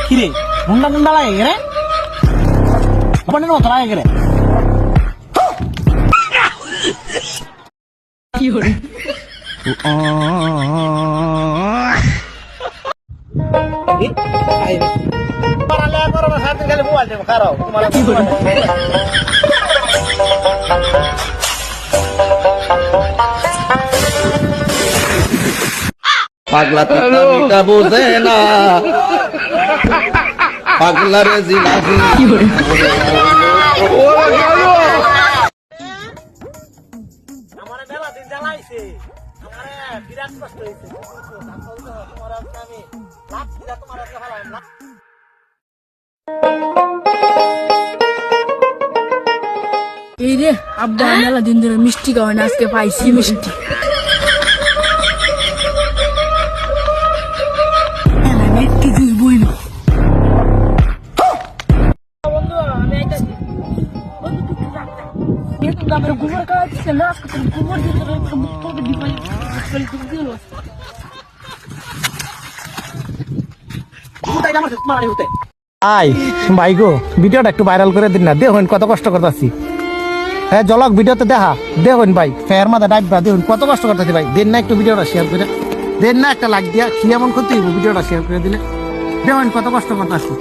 কিরে মুন্ডা মুন্ডা লাগে রে মনে মতো লাগে রে কি হরে পাগলা পিতা বোঝে না পাগলা রে জিলাপি আমারে মেলা দিন জ্বালাইছে আমারে বিরাট কষ্ট হইছে তোমার আমি লাভ দিলা তোমার আজকে ভালো না এই রে আব্বা মেলা দিন ধরে মিষ্টি খাওয়াই না আজকে পাইছি মিষ্টি একটু জুইবই না বন্ধু আমি আইতাছি বন্ধু তুই রাখতে কিন্তু আমার গোবর খাওয়াচ্ছিস না আজকে তোর গোবর দিয়ে তোর মুখটা ডিপাই দিল কোথায় আমার মারি হতে আই ভাই গো ভিডিওটা একটু ভাইরাল করে দিন না দেখুন কত কষ্ট করতেছি হ্যাঁ জলক ভিডিওতে দেখা দেখুন ভাই ফেয়ার মাথা ডাইবা দেখুন কত কষ্ট করতেছি ভাই দেন না একটু ভিডিওটা শেয়ার করে দেন না একটা লাইক দিয়া কি এমন করতে ভিডিওটা শেয়ার করে দিলে দেখুন কত কষ্ট করতেছি